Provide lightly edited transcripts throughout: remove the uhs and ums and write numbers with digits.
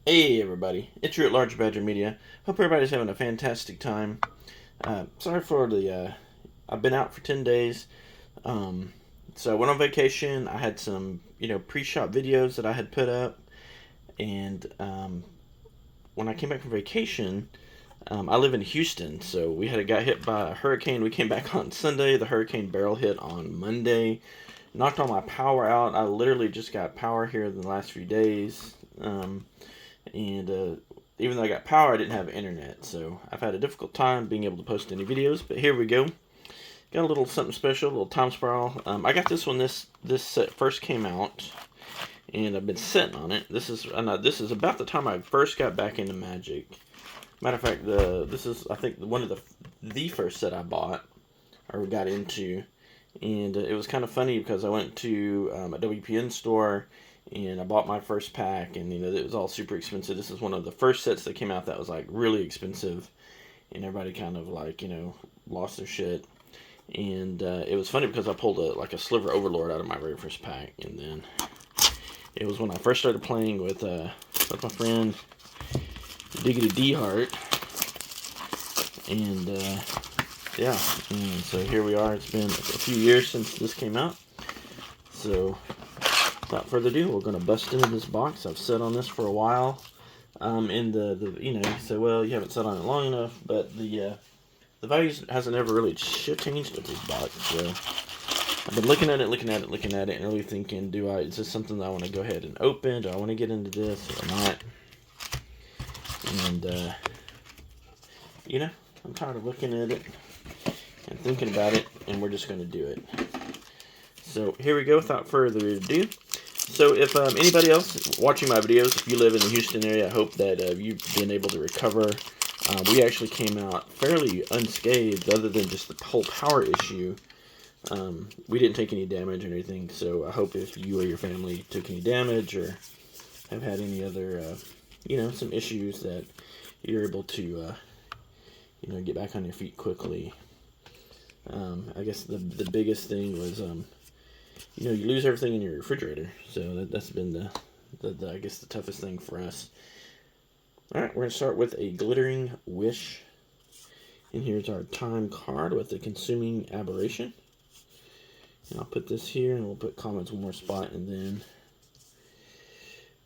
Hey everybody, it's Drew at Large Badger Media. Hope everybody's having a fantastic time. Sorry for I've been out for 10 days. Um, so I went on vacation. I had some, pre-shot videos that I had put up. And when I came back from vacation, I live in Houston. So got hit by a hurricane. We came back on Sunday. The hurricane barrel hit on Monday. Knocked all my power out. I literally just got power here in the last few days. And even though I got power, I didn't have internet, so I've had a difficult time being able to post any videos. But here we go. Got a little something special, a little time spiral. I got this when this set first came out, and I've been sitting on it. This is about the time I first got back into Magic. Matter of fact, this is I think one of the first set I bought or got into, and it was kind of funny because I went to a WPN store and I bought my first pack, and it was all super expensive. This is one of the first sets that came out that was like really expensive, and everybody kind of like lost their shit. And it was funny because I pulled a Sliver Overlord out of my very first pack, and then it was when I first started playing with my friend Diggity D Heart, and yeah, and so here we are. It's been a few years since this came out, so without further ado, we're going to bust into this box. I've sat on this for a while. And you say, well, you haven't sat on it long enough, but the values hasn't ever really changed with this box. So I've been looking at it, and really thinking, is this something that I want to go ahead and open? Do I want to get into this or not? And I'm tired of looking at it and thinking about it, and we're just going to do it. So here we go. Without further ado. So if anybody else watching my videos, if you live in the Houston area, I hope that you've been able to recover. We actually came out fairly unscathed, other than just the whole power issue. We didn't take any damage or anything, so I hope if you or your family took any damage or have had any other, some issues, that you're able to, get back on your feet quickly. I guess the biggest thing was, you lose everything in your refrigerator. So that's been the I guess the toughest thing for us. All right, we're going to start with a Glittering Wish. And here's our time card with the Consuming Aberration. And I'll put this here, and we'll put comments one more spot, and then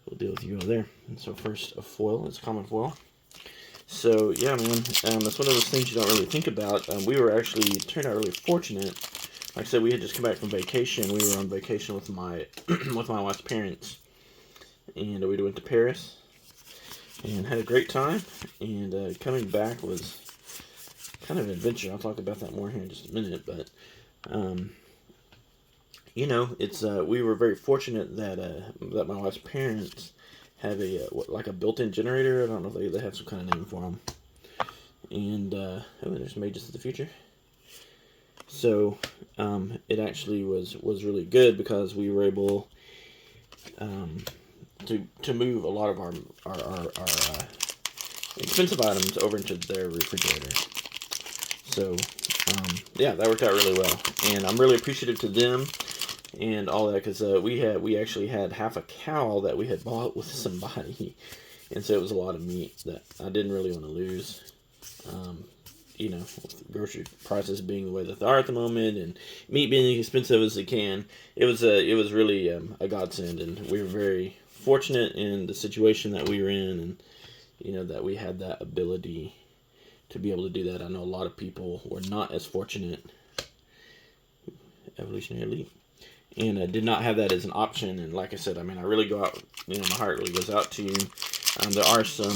we'll deal with you over there. And so first, a foil. It's a common foil. So, yeah, man, that's one of those things you don't really think about. We were actually turned out really fortunate. Like I said, we had just come back from vacation. We were on vacation with my with my wife's parents, and we went to Paris and had a great time. And coming back was kind of an adventure. I'll talk about that more here in just a minute. But it's we were very fortunate that my wife's parents have a built-in generator. I don't know if they have some kind of name for them. And there's Mages of the Future. So it actually was really good because we were able to move a lot of our expensive items over into their refrigerator. So yeah, that worked out really well, and I'm really appreciative to them and all that, because we actually had half a cow that we had bought with somebody, and so it was a lot of meat that I didn't really want to lose. With grocery prices being the way that they are at the moment, and meat being as expensive as it can, it was really a godsend, and we were very fortunate in the situation that we were in, and that we had that ability to be able to do that. I know a lot of people were not as fortunate. Evolutionary Elite. And did not have that as an option. And like I said, I really go out, my heart really goes out to you. There are some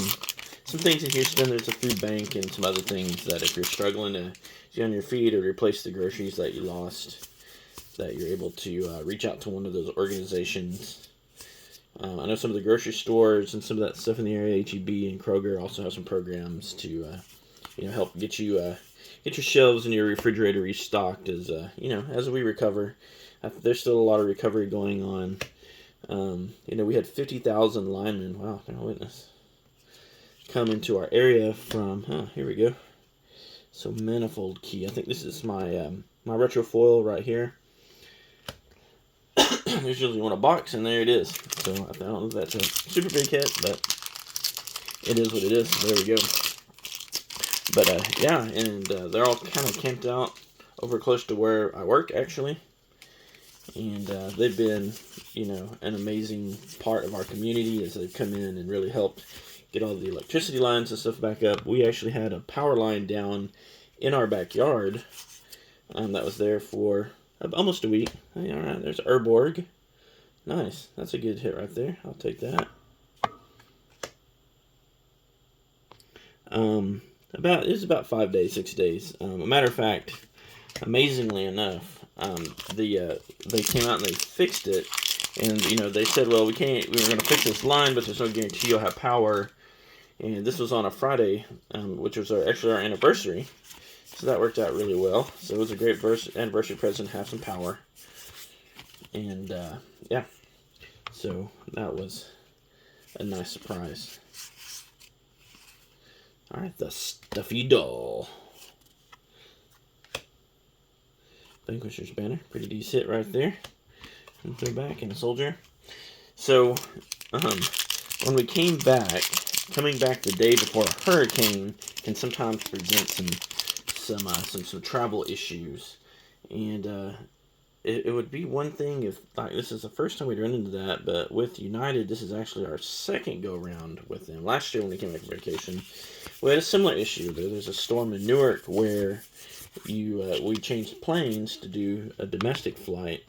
things in Houston. There's a food bank and some other things that if you're struggling to get on your feet or replace the groceries that you lost, that you're able to reach out to one of those organizations. I know some of the grocery stores and some of that stuff in the area, H-E-B and Kroger, also have some programs to, help get you get your shelves and your refrigerator restocked as we recover. There's still a lot of recovery going on. We had 50,000 linemen. Wow, my witness. Come into our area from, here we go. So Manifold Key. I think this is my my retro foil right here. There's usually one a box, and there it is. So I don't know if that's a super big hit, but it is what it is. There we go. But yeah, and they're all kind of camped out over close to where I work, actually. And they've been, an amazing part of our community as they've come in and really helped get all the electricity lines and stuff back up. We actually had a power line down in our backyard that was there for almost a week. Hey, all right, there's Urborg. Nice. That's a good hit right there. I'll take that. It was about 5 days, 6 days. A matter of fact, amazingly enough, they came out and they fixed it, and they said, well, we were going to fix this line, but there's no guarantee you'll have power. And this was on a Friday, which was actually our anniversary, so that worked out really well. So it was a great anniversary present, have some power, and yeah, so that was a nice surprise. Alright, the stuffy doll. Vanquisher's banner. Pretty decent right there. And throw back and a soldier. So, when we coming back the day before a hurricane can sometimes present some travel issues. And it would be one thing if, this is the first time we'd run into that, but with United, this is actually our second go-round with them. Last year when we came back from vacation, we had a similar issue. There's a storm in Newark where we changed planes to do a domestic flight,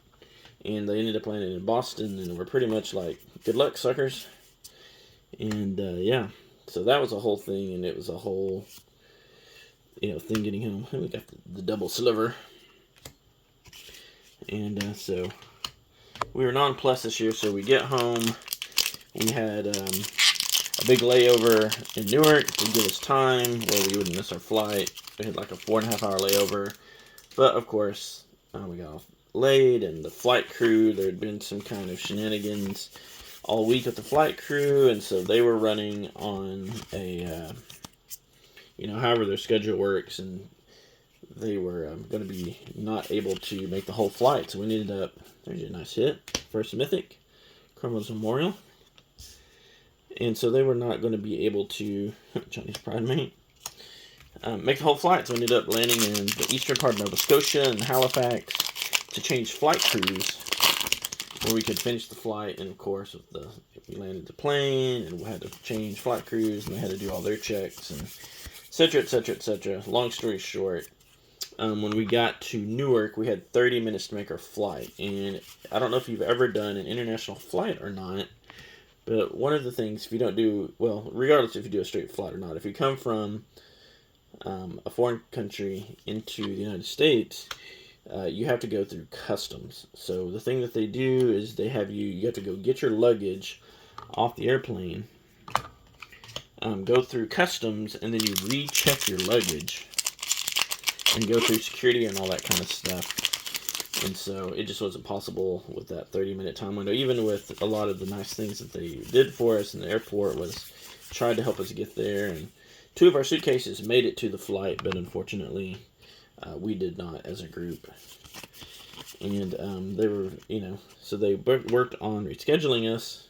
and they ended up landing in Boston, and we're pretty much like, good luck, suckers. And yeah, so that was a whole thing, and it was a whole thing getting home. We got the double sliver. And so we were nonplussed this year. So we get home, we had a big layover in Newark to give us time where we wouldn't miss our flight. We had like a 4.5 hour layover, but of course we got off late, and the flight crew, there had been some kind of shenanigans all week with the flight crew, and so they were running on a however their schedule works, and they were going to be not able to make the whole flight. So we ended up, there's a nice hit, first mythic, Cromwell's Memorial. And so they were not going to be able to, Chinese Pride Mate, make the whole flight. So we ended up landing in the eastern part of Nova Scotia and Halifax to change flight crews where we could finish the flight. And of course, we landed the plane, and we had to change flight crews, and they had to do all their checks, and et cetera, et cetera, et cetera. Long story short, when we got to Newark, we had 30 minutes to make our flight. And I don't know if you've ever done an international flight or not, but one of the things, if you don't do, well, regardless if you do a straight flight or not, if you come from a foreign country into the United States, you have to go through customs. So the thing that they do is you have to go get your luggage off the airplane, go through customs, and then you recheck your luggage and go through security and all that kind of stuff. And so it just wasn't possible with that 30-minute time window. Even with a lot of the nice things that they did for us in the airport, tried to help us get there. And 2 of our suitcases made it to the flight, but unfortunately, we did not as a group. And they were, so they worked on rescheduling us.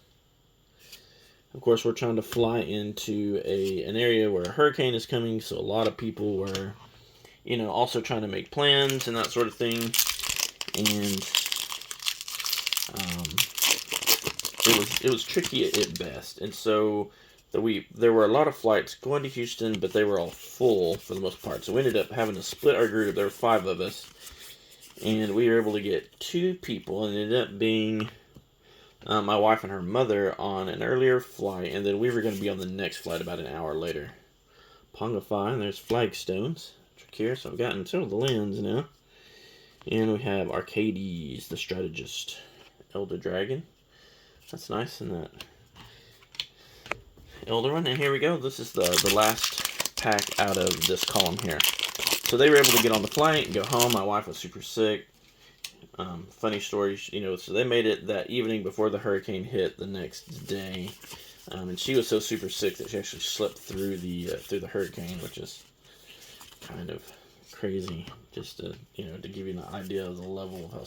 Of course, we're trying to fly into an area where a hurricane is coming, so a lot of people were, also trying to make plans and that sort of thing. And it was tricky at best. And so there were a lot of flights going to Houston, but they were all full for the most part. So we ended up having to split our group. There were 5 of us, and we were able to get 2 people, and it ended up being my wife and her mother on an earlier flight, and then we were going to be on the next flight about an hour later. Pongify, and there's flagstones. Trick here, so I've gotten several of the lands now. And we have Arcades, the strategist. Elder Dragon. That's nice, and that Elder one. And here we go. This is the last pack out of this column here. So they were able to get on the flight and go home. My wife was super sick. Funny story, so they made it that evening before the hurricane hit the next day. And she was so super sick that she actually slept through the hurricane, which is kind of crazy, just to give you an idea of the level of how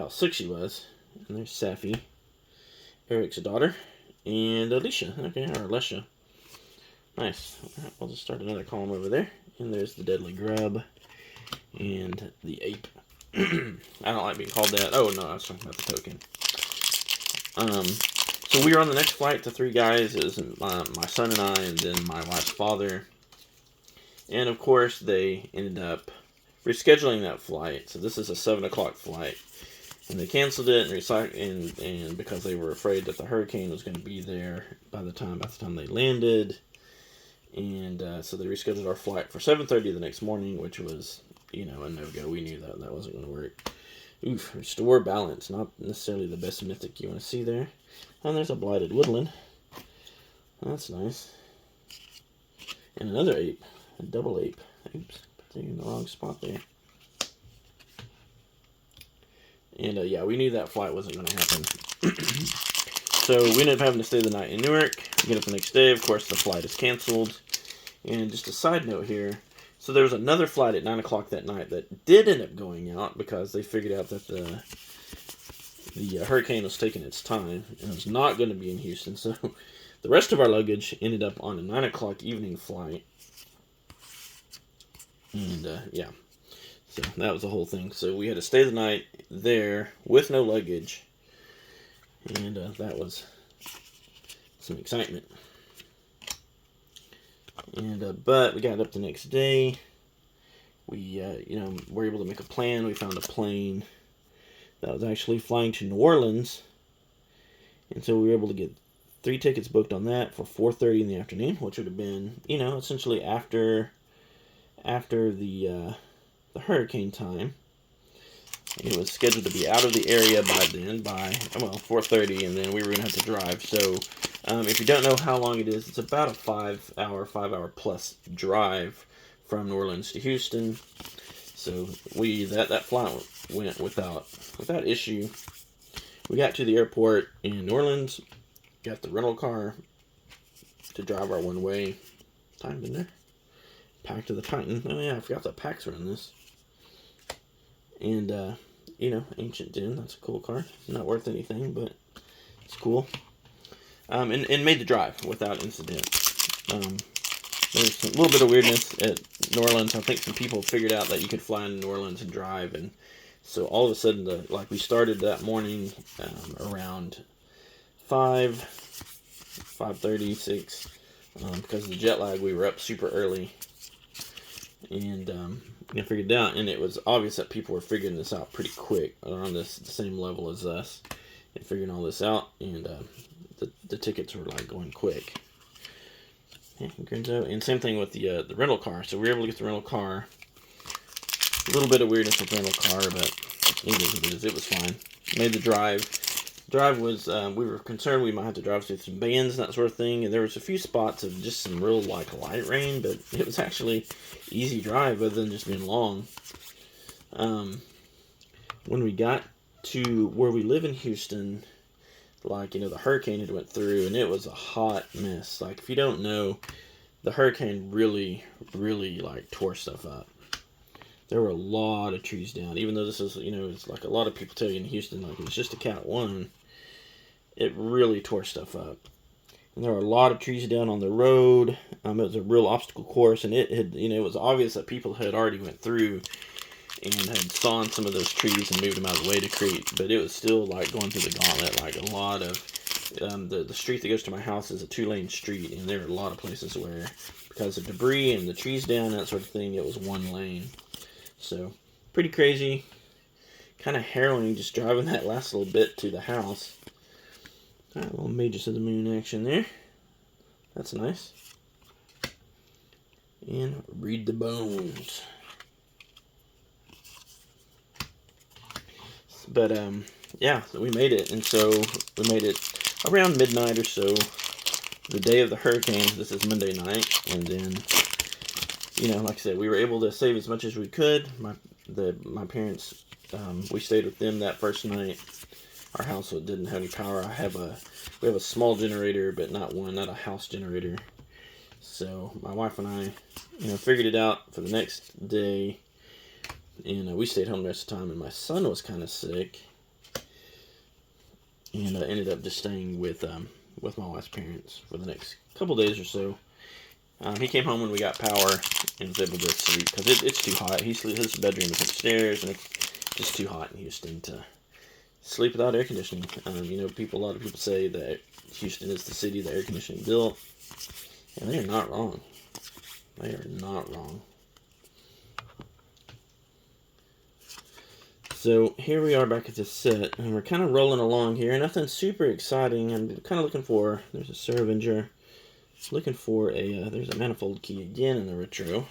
sick she was. And there's Safi, Eric's daughter, and Alicia. Okay, or Alicia. Nice. Alright, I'll just start another column over there. And there's the Deadly Grub and the Ape. I don't like being called that. Oh, no, I was talking about the token. So we were on the next flight to 3 guys. It was my son and I, and then my wife's father. And, of course, they ended up rescheduling that flight. So this is a 7 o'clock flight. And they canceled it and because they were afraid that the hurricane was going to be there by the time they landed. And so they rescheduled our flight for 7:30 the next morning, which was, a no-go. We knew that wasn't going to work. Oof, restore balance. Not necessarily the best mythic you want to see there. And there's a Blighted Woodland. That's nice. And another ape. A double ape. Oops, put it in the wrong spot there. And yeah, we knew that flight wasn't going to happen. So we ended up having to stay the night in Newark. We get up the next day. Of course, the flight is canceled. And just a side note here. So there was another flight at 9 o'clock that night that did end up going out because they figured out that the hurricane was taking its time and it was not going to be in Houston. So the rest of our luggage ended up on a 9 o'clock evening flight. And yeah, so that was the whole thing. So we had to stay the night there with no luggage. And that was some excitement. And but we got up the next day. We were able to make a plan. We found a plane that was actually flying to New Orleans, and so we were able to get 3 tickets booked on that for 4:30 in the afternoon, which would have been essentially after the hurricane time. It was scheduled to be out of the area by 4:30, and then we were going to have to drive. So if you don't know how long it is, it's about a 5 hour plus drive from New Orleans to Houston. So that flight went without issue. We got to the airport in New Orleans, got the rental car to drive our one-way. Time in there. Pack to the Titan. Oh yeah, I forgot the packs were in this. And Ancient Den, that's a cool car. Not worth anything, but it's cool. And made the drive without incident. There's a little bit of weirdness at New Orleans. I think some people figured out that you could fly into New Orleans and drive, and so all of a sudden, we started that morning around 5:30, 6, because of the jet lag. We were up super early, and I figured it out, and it was obvious that people were figuring this out pretty quick, around the same level as us, and figuring all this out, and the tickets were going quick. And same thing with the rental car. So we were able to get the rental car. A little bit of weirdness with the rental car, but it is what it is. It was fine. Made the drive. Drive was, we were concerned we might have to drive through some bands and that sort of thing, and there was a few spots of just some real light rain, but it was actually easy drive other than just being long. When we got to where we live in Houston, the hurricane had went through, and it was a hot mess. If you don't know, the hurricane really, really, tore stuff up. There were a lot of trees down, even though this is, it's a lot of people tell you in Houston, it was just a Cat 1. It really tore stuff up. And there were a lot of trees down on the road. It was a real obstacle course, and it had, it was obvious that people had already went through and had sawn some of those trees and moved them out of the way to create, but it was still going through the gauntlet. A lot of the street that goes to my house is a 2-lane street, and there are a lot of places where, because of debris and the trees down, that sort of thing, it was 1 lane. So pretty crazy, kind of harrowing just driving that last little bit to the house. All right, little Mages of the Moon action there. That's nice. And Read the Bones. But yeah, so we made it, and so we made it around midnight or so, the day of the hurricane. This is Monday night, and then like I said, we were able to save as much as we could. My parents, we stayed with them that first night. Our house didn't have any power. We have a small generator, but not a house generator. So my wife and I, figured it out for the next day. And we stayed home the rest of the time, and my son was kind of sick, and ended up just staying with with my wife's parents for the next couple days or so. He came home when we got power and was able to sleep because it's too hot. His bedroom is upstairs and it's just too hot in Houston to sleep without air conditioning. You know, a lot of people say that Houston is the city that air conditioning built, and they are not wrong. They are not wrong. So here we are back at this set, and we're kind of rolling along here. Nothing super exciting. I'm kind of looking for, there's a Cervenger. Looking for there's a manifold key again in the retro,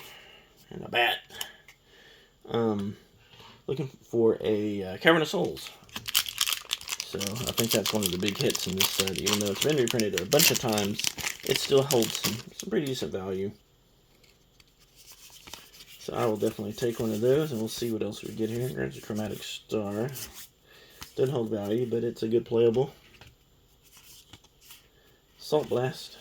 and a bat. Looking for a Cavern of Souls. So I think that's one of the big hits in this set. Even though it's been reprinted a bunch of times, it still holds some pretty decent value. So I will definitely take one of those, and we'll see what else we get here. There's a Chromatic Star. Doesn't hold value, but it's a good playable. Salt Blast.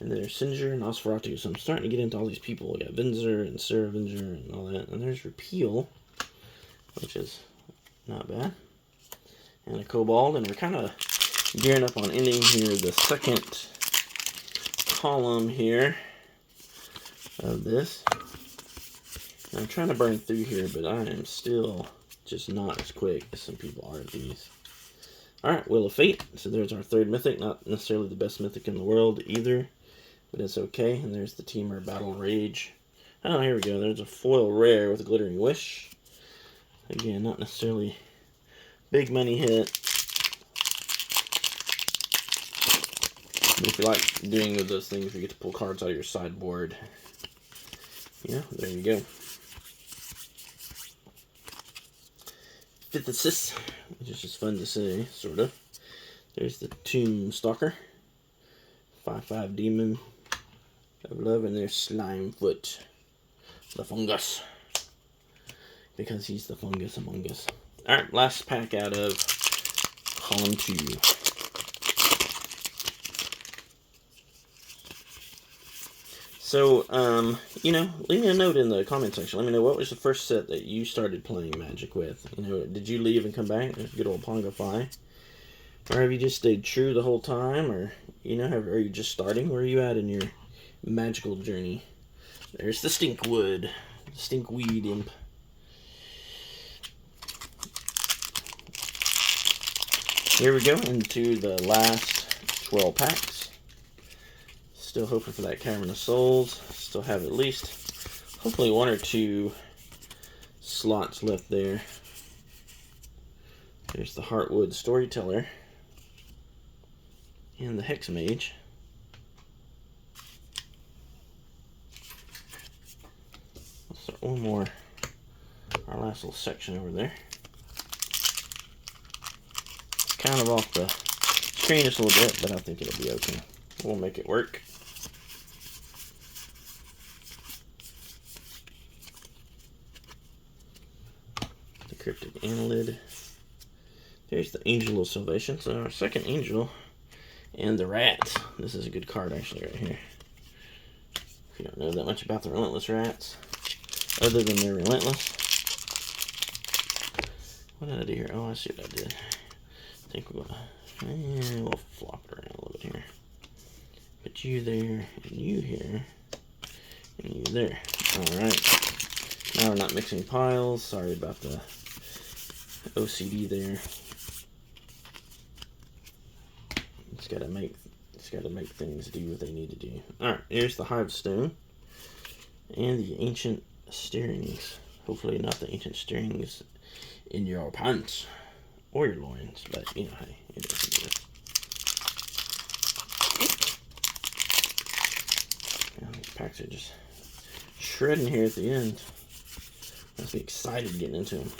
And there's Singer and Nosferatu. So I'm starting to get into all these people. We got Vinzer and Cervenger and all that. And there's Repeal, which is not bad. And a Cobalt. And we're kind of gearing up on ending here the second column here of this. And I'm trying to burn through here, but I am still just not as quick as some people are at these. Alright, Wheel of Fate. So there's our third mythic. Not necessarily the best mythic in the world either, but it's okay. And there's the Temur Battle Rage. Oh, here we go. There's a foil rare with a Glittering Wish. Again, not necessarily big money hit. But if you like doing with those things, you get to pull cards out of your sideboard. Yeah, there you go. Phthisis, which is just fun to say, sort of. There's the Tomb Stalker. 5/5 Demon of Love, and there's Slimefoot, the fungus. Because he's the fungus among us. Alright, last pack out of column 2. So, you know, leave me a note in the comment section. Let me know what was the first set that you started playing Magic with. You know, did you leave and come back? Good old Pongo Fi. Or have you just stayed true the whole time? Or, you know, are you just starting? Where are you at in your magical journey? There's the Stinkwood. Stinkweed Imp. Here we go into the last 12 packs. Still hoping for that Cavern of Souls. Still have at least, hopefully, 1 or 2 slots left there. There's the Heartwood Storyteller. And the Hex Mage. Let's start one more. Our last little section over there. It's kind of off the screen just a little bit, but I think it'll be okay. We'll make it work. The Cryptic Annelid. There's the Angel of Salvation. So our second angel. And the Rat. This is a good card actually right here. If you don't know that much about the Relentless Rats, other than they're relentless. What did I do here? Oh, I see what I did. I think we'll flop it around a little bit here. Put you there, and you here, and you there. Alright. Now we're not mixing piles. Sorry about the OCD there. It's gotta make things do what they need to do. Alright, here's the Hive Stone. And the Ancient Stirrings. Hopefully not the Ancient Stirrings in your pants. Or your loins, but you know, hey, it is what it is. Yeah, these packs are just shredding here at the end. Must be excited getting into them.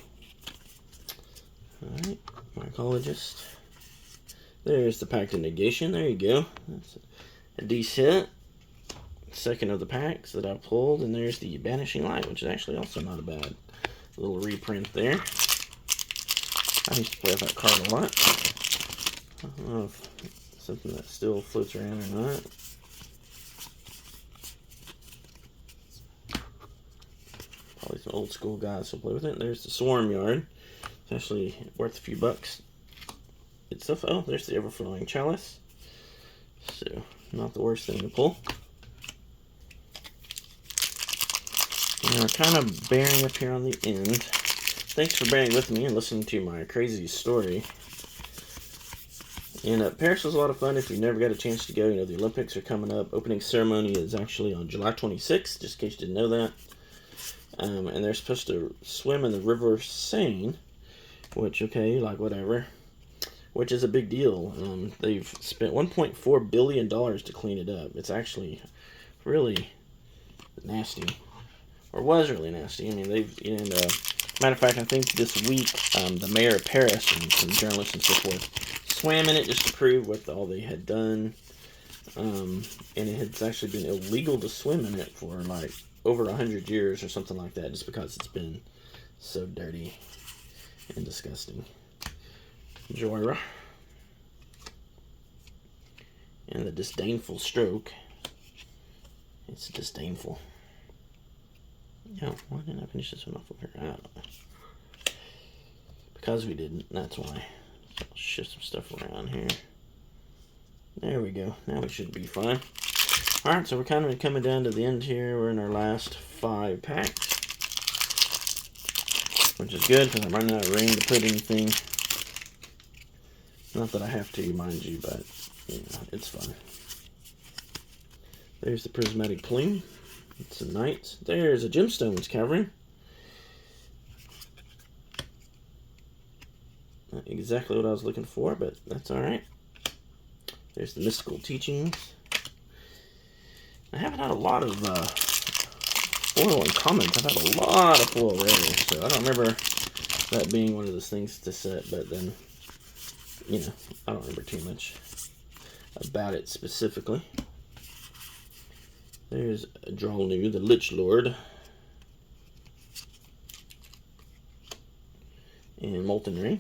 Alright, Mycologist. There's the Pact of Negation. There you go. That's a decent second of the packs that I pulled. And there's the Banishing Light, which is actually also not a bad little reprint there. I used to play with that card a lot. I don't know if it's something that still floats around or not. Probably some old school guys still play with it. There's the Swarm Yard. It's actually worth a few bucks. It's stuff. Oh, there's the Everflowing Chalice. So, not the worst thing to pull. And we're kind of bearing up here on the end. Thanks for bearing with me and listening to my crazy story. And Paris was a lot of fun. If you never got a chance to go, you know, the Olympics are coming up. Opening ceremony is actually on July 26th, just in case you didn't know that. And they're supposed to swim in the River Seine, which, okay, like, whatever, which is a big deal. They've spent $1.4 billion to clean it up. It's actually really nasty, or was really nasty. I mean, matter of fact, I think this week, the mayor of Paris and some journalists and so forth swam in it just to prove what all they had done. And it had actually been illegal to swim in it for like over 100 years or something like that, just because it's been so dirty and disgusting. Joyra. And the disdainful stroke. It's disdainful. Yeah, why didn't I finish this one off over here? I don't know. Because we didn't, that's why. So I'll shift some stuff around here. There we go. Now we should be fine. Alright, so we're kind of coming down to the end here. We're in our last 5 packs. Which is good, because I'm running out of room to put anything. Not that I have to, mind you, but, you know, it's fun. There's the Prismatic Plume. It's a Knight. There's a Gemstones Cavern. Not exactly what I was looking for, but that's alright. There's the Mystical Teachings. I haven't had a lot of foil and comments. I've had a lot of foil rares, so I don't remember that being one of those things to set, but then, you know, I don't remember too much about it specifically. There's Drolnu, the Lich Lord. And Molten Ring.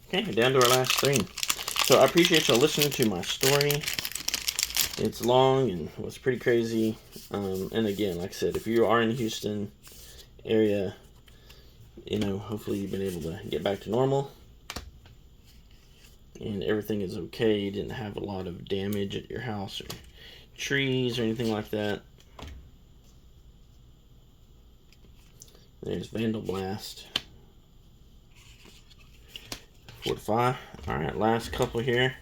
Okay, down to our last 3. So I appreciate y'all listening to my story. It's long and was pretty crazy. And again, like I said, if you are in the Houston area, you know, hopefully you've been able to get back to normal. And everything is okay. You didn't have a lot of damage at your house or trees or anything like that. There's Vandal Blast. Fortify. Alright, last couple here.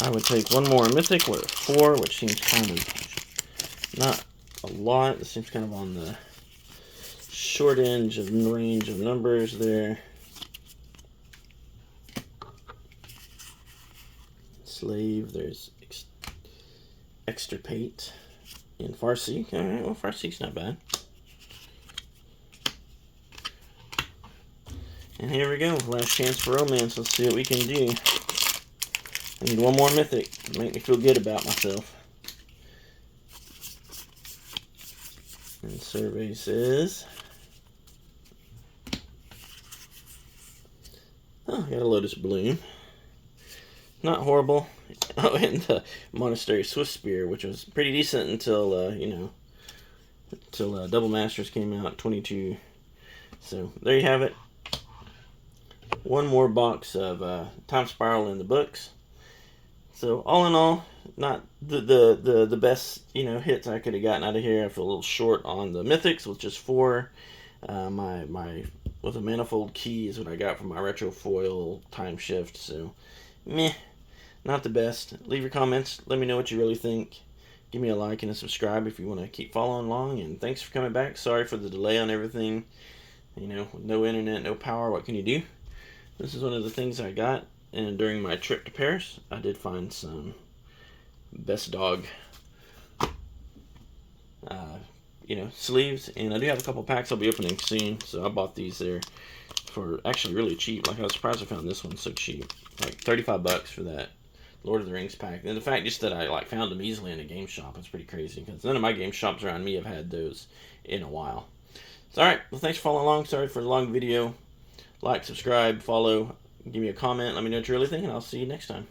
I would take one more Mythic. We're at 4, which seems kind of not a lot. This seems kind of on the short end of range of numbers there. Slave. There's Extirpate and Farseek. Alright, well, Farseek's not bad. And here we go, last chance for romance. Let's see what we can do. I need one more Mythic to make me feel good about myself. And survey says, oh, got a Lotus Bloom. Not horrible. Oh, and the Monastery Swiftspear, which was pretty decent until, you know, until Double Masters came out, 22. So, there you have it. One more box of Time Spiral in the books. So all in all, not the best, you know, hits I could have gotten out of here. I feel a little short on the Mythics with just 4. My with a Manifold Key is what I got from my Retro Foil Time Shift. So meh, not the best. Leave your comments. Let me know what you really think. Give me a like and a subscribe if you want to keep following along. And thanks for coming back. Sorry for the delay on everything. You know, with no internet, no power, what can you do? This is one of the things I got, and during my trip to Paris, I did find some Best Dog, you know, sleeves, and I do have a couple packs I'll be opening soon, so I bought these there for actually really cheap. Like, I was surprised I found this one so cheap, like $35 for that Lord of the Rings pack. And the fact just that I like found them easily in a game shop is pretty crazy, because none of my game shops around me have had those in a while. So, alright, well, thanks for following along. Sorry for the long video. Like, subscribe, follow, give me a comment, let me know what you really think, and I'll see you next time.